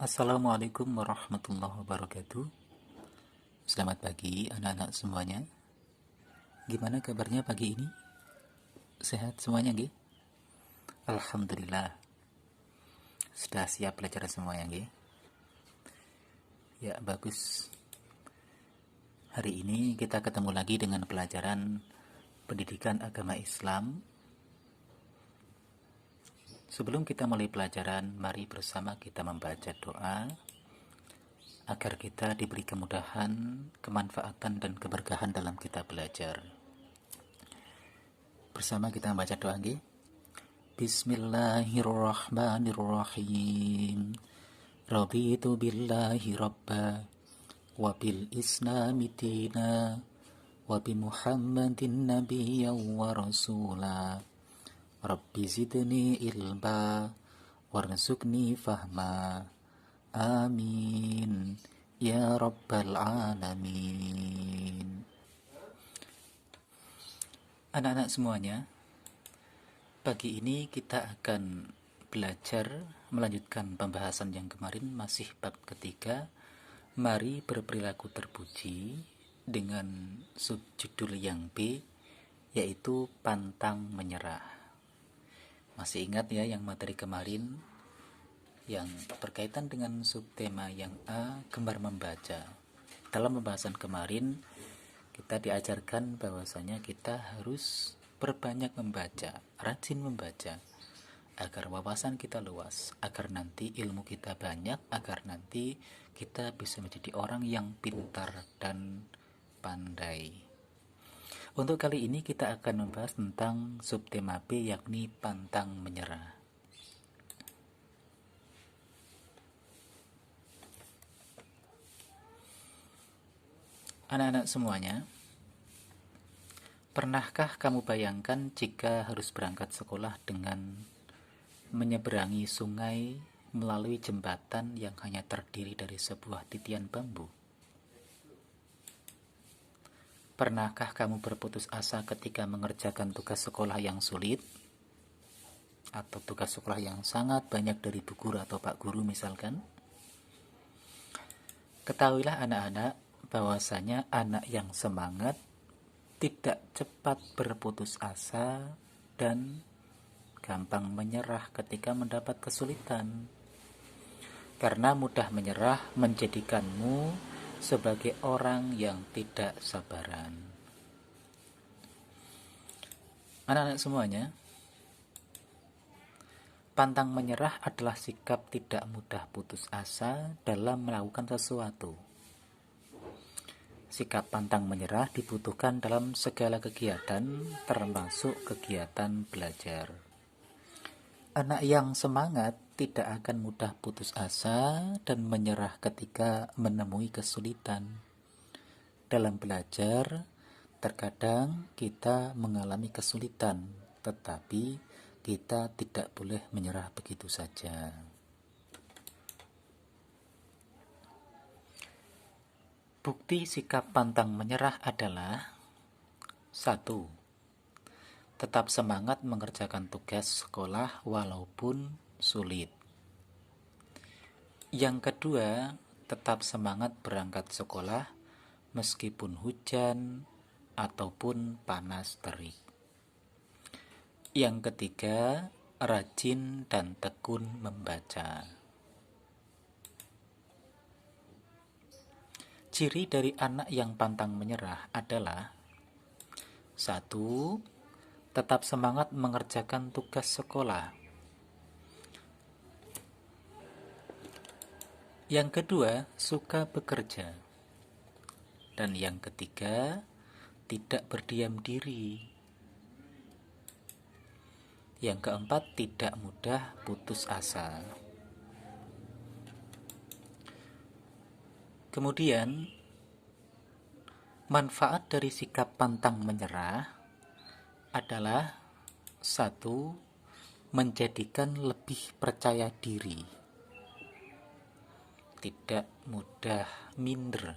Assalamualaikum warahmatullahi wabarakatuh. Selamat pagi anak-anak semuanya. Gimana kabarnya pagi ini? Sehat semuanya, nggih? Alhamdulillah. Sudah siap belajar semuanya, nggih? Ya, bagus. Hari ini kita ketemu lagi dengan pelajaran pendidikan agama Islam. Sebelum kita mulai pelajaran, mari bersama kita membaca doa agar kita diberi kemudahan, kemanfaatan, dan keberkahan dalam kita belajar. Bersama kita membaca doa, nggih. Bismillahirrahmanirrahim. Raditu billahi rabba wa bil islami dina wa bi muhammadin nabiyyan wa rasula. Rabbi zidni ilma warzuqni fahma. Amin ya rabbal alamin. Anak-anak semuanya, pagi ini kita akan belajar melanjutkan pembahasan yang kemarin, masih bab ketiga, mari berperilaku terpuji, dengan subjudul yang B, yaitu pantang menyerah. Masih ingat ya yang materi kemarin yang berkaitan dengan subtema yang A, gemar membaca. Dalam pembahasan kemarin kita diajarkan bahwasanya kita harus berbanyak membaca, rajin membaca, agar wawasan kita luas, agar nanti ilmu kita banyak, agar nanti kita bisa menjadi orang yang pintar dan pandai. Untuk kali ini kita akan membahas tentang subtema B, yakni pantang menyerah. Anak-anak semuanya, pernahkah kamu bayangkan jika harus berangkat sekolah dengan menyeberangi sungai melalui jembatan yang hanya terdiri dari sebuah titian bambu? Pernahkah kamu berputus asa ketika mengerjakan tugas sekolah yang sulit? Atau tugas sekolah yang sangat banyak dari bu guru atau pak guru misalkan? Ketahuilah anak-anak, bahwasanya anak yang semangat tidak cepat berputus asa dan gampang menyerah ketika mendapat kesulitan. Karena mudah menyerah menjadikanmu sebagai orang yang tidak sabaran. Anak-anak semuanya, pantang menyerah adalah sikap tidak mudah putus asa dalam melakukan sesuatu. Sikap pantang menyerah dibutuhkan dalam segala kegiatan, termasuk kegiatan belajar. Anak yang semangat tidak akan mudah putus asa dan menyerah ketika menemui kesulitan. Dalam belajar, terkadang kita mengalami kesulitan, tetapi kita tidak boleh menyerah begitu saja. Bukti sikap pantang menyerah adalah: 1. Tetap semangat mengerjakan tugas sekolah walaupun sulit. Yang kedua, tetap semangat berangkat sekolah meskipun hujan ataupun panas terik. Yang ketiga, rajin dan tekun membaca. Ciri dari anak yang pantang menyerah adalah: 1. Tetap semangat mengerjakan tugas sekolah. Yang kedua, suka bekerja. Dan yang ketiga, tidak berdiam diri. Yang keempat, tidak mudah putus asa. Kemudian, manfaat dari sikap pantang menyerah adalah: 1. Menjadikan lebih percaya diri, tidak mudah minder.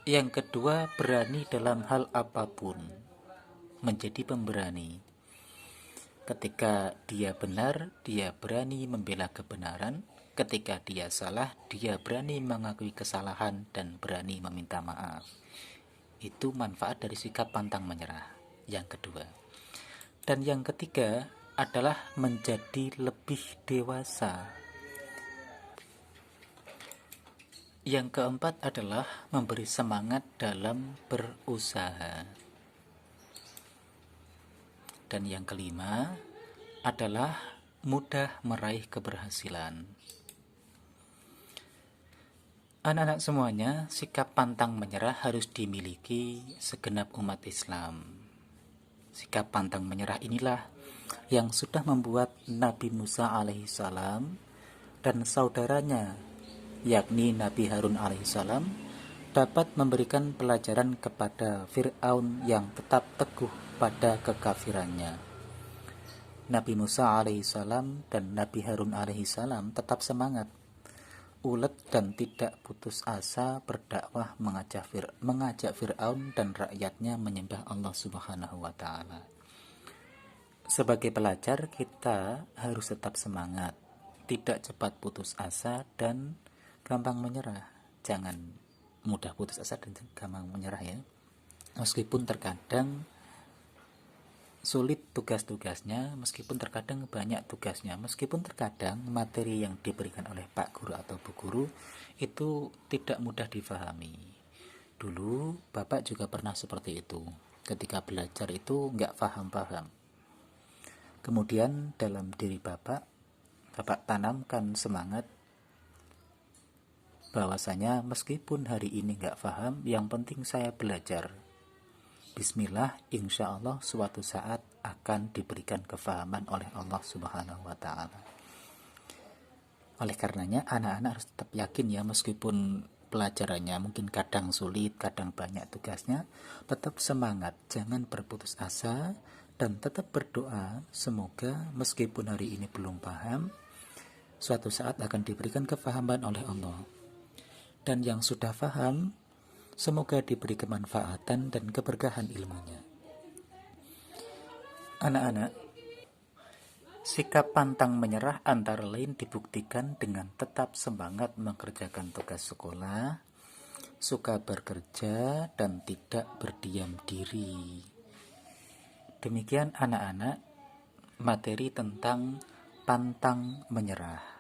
Yang kedua, berani dalam hal apapun, menjadi pemberani. Ketika dia benar, dia berani membela kebenaran. Ketika dia salah, dia berani mengakui kesalahan dan berani meminta maaf. Itu manfaat dari sikap pantang menyerah. Yang kedua. Dan yang ketiga adalah menjadi lebih dewasa. Yang keempat adalah memberi semangat dalam berusaha. Dan yang kelima adalah mudah meraih keberhasilan. Anak-anak semuanya, sikap pantang menyerah harus dimiliki segenap umat Islam. Sikap pantang menyerah inilah yang sudah membuat Nabi Musa alaihissalam dan saudaranya, yakni Nabi Harun alaihissalam, dapat memberikan pelajaran kepada Fir'aun yang tetap teguh pada kekafirannya. Nabi Musa alaihissalam dan Nabi Harun alaihissalam tetap semangat, ulet dan tidak putus asa berdakwah mengajak Fir'aun dan rakyatnya menyembah Allah Subhanahu wa Ta'ala. Sebagai pelajar, kita harus tetap semangat, tidak cepat putus asa dan gampang menyerah. Jangan mudah putus asa dan gampang menyerah ya. Meskipun terkadang sulit tugas-tugasnya, meskipun terkadang banyak tugasnya, meskipun terkadang materi yang diberikan oleh Pak Guru atau Bu Guru itu tidak mudah difahami. Dulu Bapak juga pernah seperti itu. Ketika belajar itu nggak paham-paham. Kemudian dalam diri Bapak tanamkan semangat bahwasanya meskipun hari ini nggak paham, yang penting saya belajar. Bismillah, insya Allah suatu saat akan diberikan kefahaman oleh Allah Subhanahu wa Ta'ala. Oleh karenanya, anak-anak harus tetap yakin ya, meskipun pelajarannya mungkin kadang sulit, kadang banyak tugasnya, tetap semangat, jangan berputus asa, dan tetap berdoa semoga meskipun hari ini belum paham, suatu saat akan diberikan kefahaman oleh Allah. Dan yang sudah paham, semoga diberi kemanfaatan dan keberkahan ilmunya. Anak-anak, sikap pantang menyerah antara lain dibuktikan dengan tetap semangat mengerjakan tugas sekolah, suka bekerja, dan tidak berdiam diri. Demikian anak-anak, materi tentang pantang menyerah.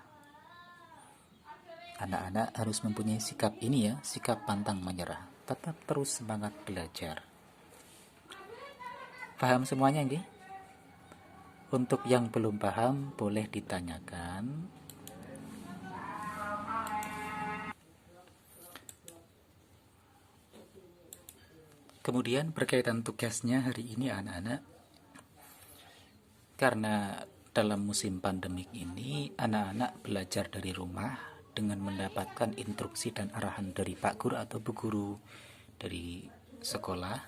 Anak-anak harus mempunyai sikap ini ya, sikap pantang menyerah. Tetap terus semangat belajar. Paham semuanya nggih? Untuk yang belum paham boleh ditanyakan. Kemudian berkaitan tugasnya hari ini anak-anak, karena dalam musim pandemik ini anak-anak belajar dari rumah dengan mendapatkan instruksi dan arahan dari Pak Guru atau Bu Guru dari sekolah,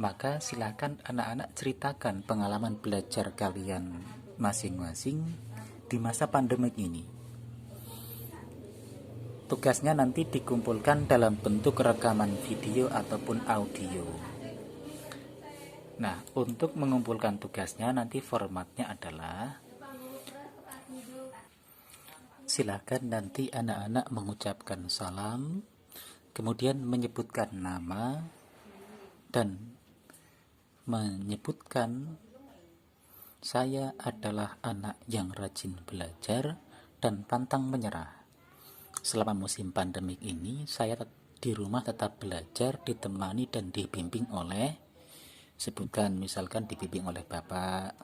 maka silakan anak-anak ceritakan pengalaman belajar kalian masing-masing di masa pandemik ini. Tugasnya nanti dikumpulkan dalam bentuk rekaman video ataupun audio. Nah, untuk mengumpulkan tugasnya nanti formatnya adalah, silakan nanti anak-anak mengucapkan salam, kemudian menyebutkan nama dan menyebutkan saya adalah anak yang rajin belajar dan pantang menyerah. Selama musim pandemik ini saya di rumah tetap belajar, ditemani dan dibimbing oleh, sebutkan misalkan dibimbing oleh Bapak,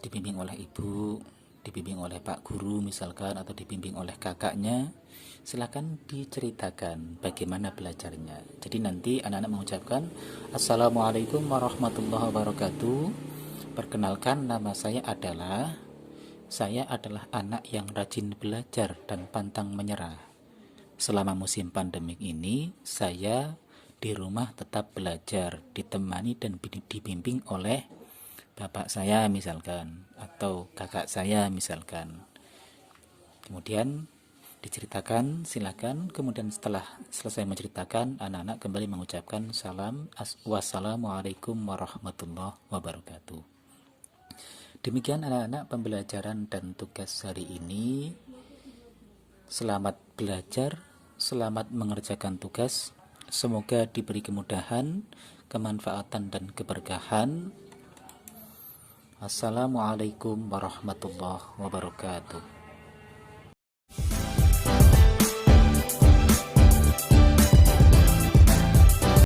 dibimbing oleh Ibu, dibimbing oleh Pak Guru misalkan, atau dibimbing oleh kakaknya. Silakan diceritakan bagaimana belajarnya. Jadi nanti anak-anak mengucapkan Assalamualaikum warahmatullahi wabarakatuh. Perkenalkan, nama saya adalah anak yang rajin belajar dan pantang menyerah. Selama musim pandemik ini saya di rumah tetap belajar, ditemani dan dibimbing oleh bapak saya misalkan, atau kakak saya misalkan. Kemudian diceritakan, silakan. Kemudian setelah selesai menceritakan, anak-anak kembali mengucapkan salam, wassalamualaikum warahmatullahi wabarakatuh. Demikian anak-anak pembelajaran dan tugas hari ini. Selamat belajar, selamat mengerjakan tugas. Semoga diberi kemudahan, kemanfaatan dan keberkahan. Assalamualaikum warahmatullahi wabarakatuh.